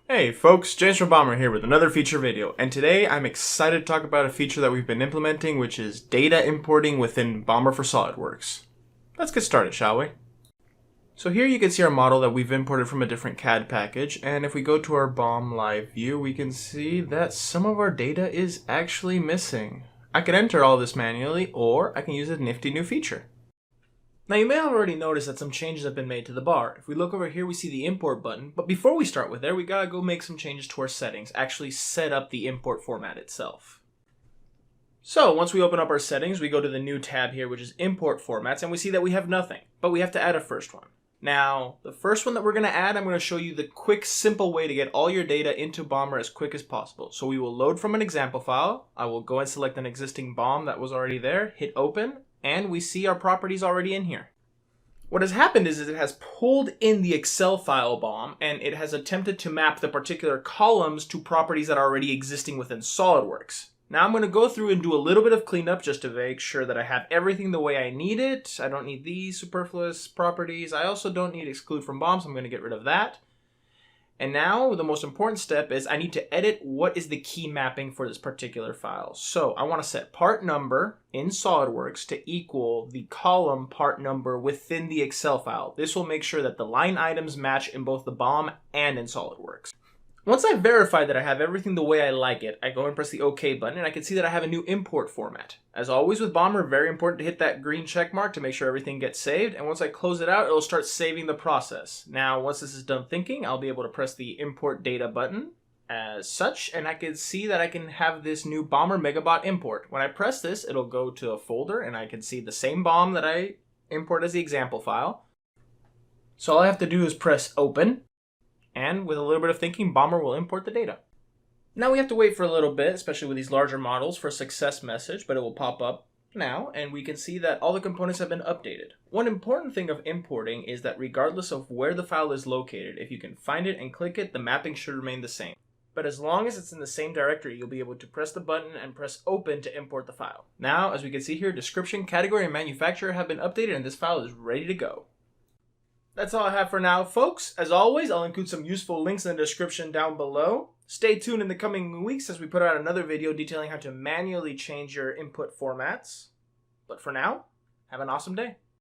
Hey folks, James from Bommer here with another feature video, and today I'm excited to talk about a feature that we've been implementing, which is data importing within Bommer for SOLIDWORKS. Let's get started, shall we? So here you can see our model that we've imported from a different CAD package, and if we go to our BOM live view, we can see that some of our data is actually missing. I can enter all this manually, or I can use a nifty new feature. Now you may have already noticed that some changes have been made to the bar. If we look over here, we see the import button, but before we start with there, we gotta go make some changes to our settings, actually set up the import format itself. So once we open up our settings, we go to the new tab here, which is import formats, and we see that we have nothing, but we have to add a first one. Now, the first one that we're gonna add, I'm gonna show you the quick, simple way to get all your data into Bomber as quick as possible. So we will load from an example file. I will go and select an existing BOM that was already there, hit open, and we see our properties already in here. What has happened is it has pulled in the Excel file BOM and it has attempted to map the particular columns to properties that are already existing within SOLIDWORKS. Now I'm going to go through and do a little bit of cleanup just to make sure that I have everything the way I need it. I don't need these superfluous properties. I also don't need exclude from BOM, so I'm going to get rid of that. And now the most important step is I need to edit what is the key mapping for this particular file. So I want to set part number in SOLIDWORKS to equal the column part number within the Excel file. This will make sure that the line items match in both the BOM and in SOLIDWORKS. Once I verify that I have everything the way I like it, I go and press the OK button and I can see that I have a new import format. As always with Bomber, very important to hit that green check mark to make sure everything gets saved, and once I close it out, it'll start saving the process. Now, once this is done thinking, I'll be able to press the import data button as such, and I can see that I can have this new Bomber Megabot import. When I press this, it'll go to a folder and I can see the same BOM that I import as the example file. So all I have to do is press open. And with a little bit of thinking, Bomber will import the data. Now we have to wait for a little bit, especially with these larger models, for a success message, but it will pop up now, and we can see that all the components have been updated. One important thing of importing is that regardless of where the file is located, if you can find it and click it, the mapping should remain the same. But as long as it's in the same directory, you'll be able to press the button and press open to import the file. Now, as we can see here, description, category, and manufacturer have been updated, and this file is ready to go. That's all I have for now, folks. As always, I'll include some useful links in the description down below. Stay tuned in the coming weeks as we put out another video detailing how to manually change your input formats. But for now, have an awesome day.